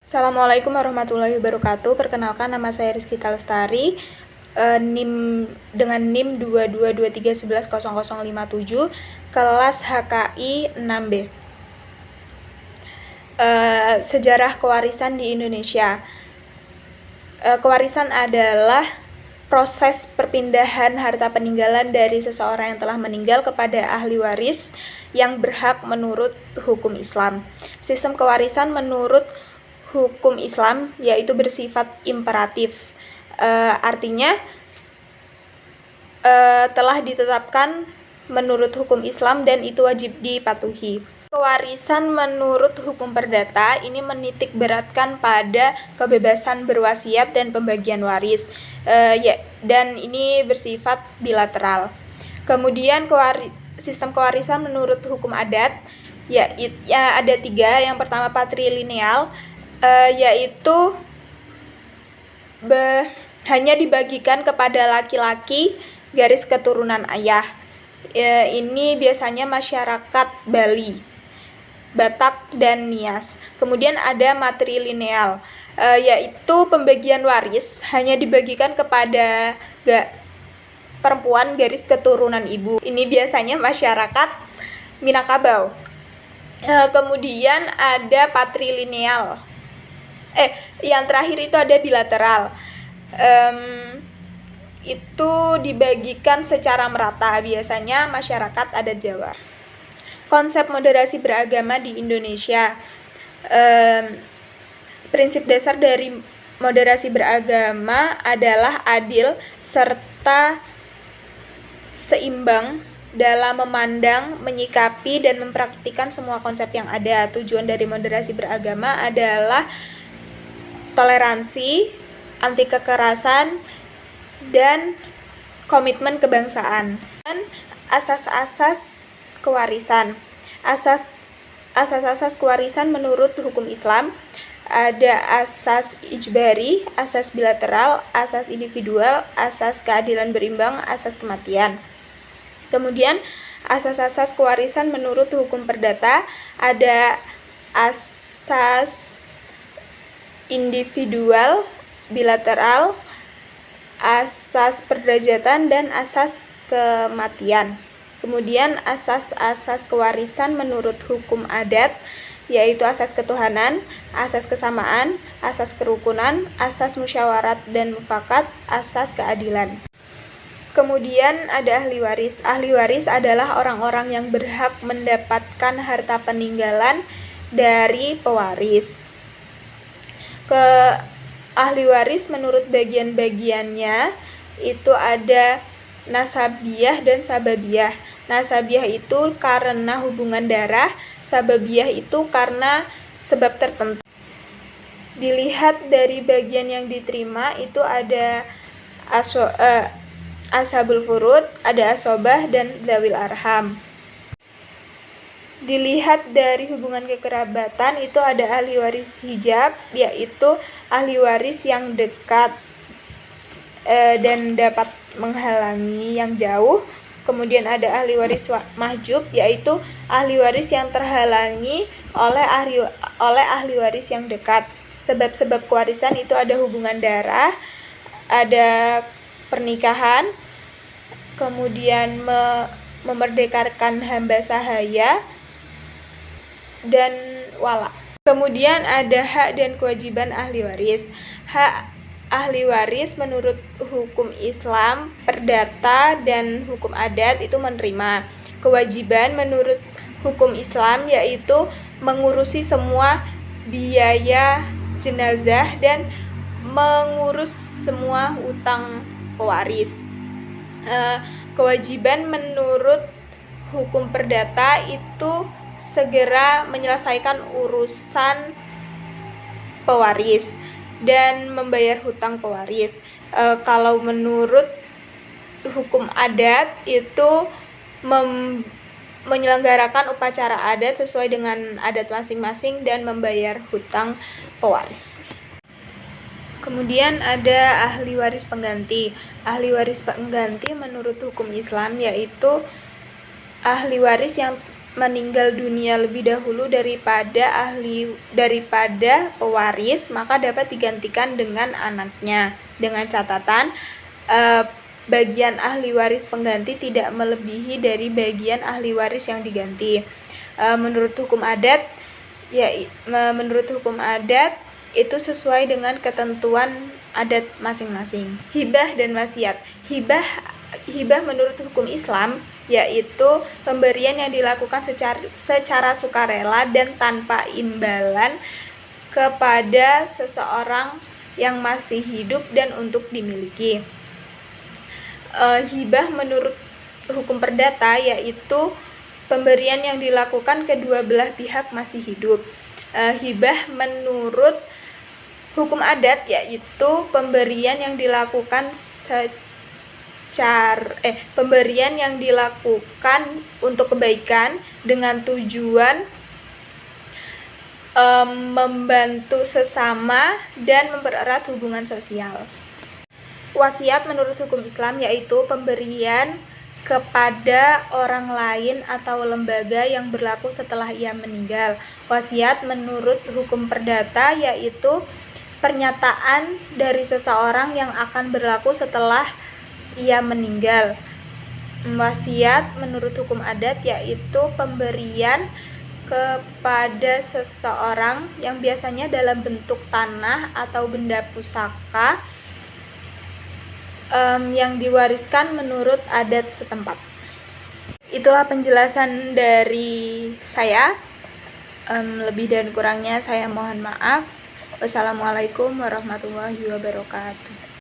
Assalamualaikum warahmatullahi wabarakatuh. Perkenalkan, nama saya Rizky Kalestari, dengan NIM 2223110057, kelas HKI 6B. Sejarah kewarisan di Indonesia. Kewarisan adalah proses perpindahan harta peninggalan dari seseorang yang telah meninggal kepada ahli waris yang berhak menurut hukum Islam. Sistem kewarisan menurut hukum Islam yaitu bersifat imperatif, artinya telah ditetapkan menurut hukum Islam dan itu wajib dipatuhi. Kewarisan menurut hukum perdata ini menitik beratkan pada kebebasan berwasiat dan pembagian waris, dan ini bersifat bilateral. Kemudian sistem kewarisan menurut hukum adat ya ada 3. Yang pertama patrilineal, yaitu hanya dibagikan kepada laki-laki garis keturunan ayah. Ini biasanya masyarakat Bali, Batak, dan Nias. Kemudian ada matrilineal, yaitu pembagian waris hanya dibagikan kepada perempuan garis keturunan ibu. Ini biasanya masyarakat Minangkabau. Kemudian ada patrilineal. Yang terakhir itu ada bilateral. Itu dibagikan secara merata, biasanya masyarakat adat Jawa. Konsep moderasi beragama di Indonesia. Prinsip dasar dari moderasi beragama adalah adil serta seimbang dalam memandang, menyikapi, dan mempraktikkan semua konsep yang ada. Tujuan dari moderasi beragama adalah toleransi, anti kekerasan, dan komitmen kebangsaan. Dan asas-asas kewarisan. Asas-asas kewarisan menurut hukum Islam ada asas ijbari, asas bilateral, asas individual, asas keadilan berimbang, asas kematian. Kemudian asas-asas kewarisan menurut hukum perdata ada asas individual, bilateral, asas perderajatan, dan asas kematian. Kemudian asas-asas kewarisan menurut hukum adat yaitu asas ketuhanan, asas kesamaan, asas kerukunan, asas musyawarat dan mufakat, asas keadilan. Kemudian ada ahli waris. Ahli waris adalah orang-orang yang berhak mendapatkan harta peninggalan dari pewaris. Ahli waris menurut bagian-bagiannya itu ada nasabiyah dan sababiyah. Nasabiyah itu karena hubungan darah, sababiyah itu karena sebab tertentu. Dilihat dari bagian yang diterima itu ada ashabul furud, ada asobah, dan dzawil arham. Dilihat dari hubungan kekerabatan itu ada ahli waris hijab, yaitu ahli waris yang dekat dan dapat menghalangi yang jauh. Kemudian ada ahli waris mahjub, yaitu ahli waris yang terhalangi oleh ahli waris yang dekat. Sebab-sebab kewarisan itu ada hubungan darah, ada pernikahan, kemudian memerdekakan hamba sahaya, dan wala. Kemudian ada hak dan kewajiban ahli waris. Hak ahli waris menurut hukum Islam, perdata, dan hukum adat itu menerima. Kewajiban menurut hukum Islam yaitu mengurusi semua biaya jenazah dan mengurus semua utang pewaris. Kewajiban menurut hukum perdata itu segera menyelesaikan urusan pewaris dan membayar hutang pewaris. Kalau menurut hukum adat itu menyelenggarakan upacara adat sesuai dengan adat masing-masing dan membayar hutang pewaris. Kemudian ada ahli waris pengganti. Ahli waris pengganti menurut hukum Islam yaitu ahli waris yang meninggal dunia lebih dahulu daripada pewaris, maka dapat digantikan dengan anaknya, dengan catatan bagian ahli waris pengganti tidak melebihi dari bagian ahli waris yang diganti. Menurut hukum adat itu sesuai dengan ketentuan adat masing-masing. Hibah dan wasiat. Hibah menurut hukum Islam yaitu pemberian yang dilakukan secara sukarela dan tanpa imbalan kepada seseorang yang masih hidup dan untuk dimiliki. Hibah menurut hukum perdata yaitu pemberian yang dilakukan kedua belah pihak masih hidup. Hibah menurut hukum adat yaitu pemberian yang dilakukan untuk kebaikan dengan tujuan membantu sesama dan mempererat hubungan sosial. Wasiat menurut hukum Islam yaitu pemberian kepada orang lain atau lembaga yang berlaku setelah ia meninggal. Wasiat menurut hukum perdata yaitu pernyataan dari seseorang yang akan berlaku setelah ia meninggal. Wasiat menurut hukum adat yaitu pemberian kepada seseorang yang biasanya dalam bentuk tanah atau benda pusaka yang diwariskan menurut adat setempat. Itulah penjelasan dari saya. Lebih dan kurangnya saya mohon maaf. Wassalamualaikum warahmatullahi wabarakatuh.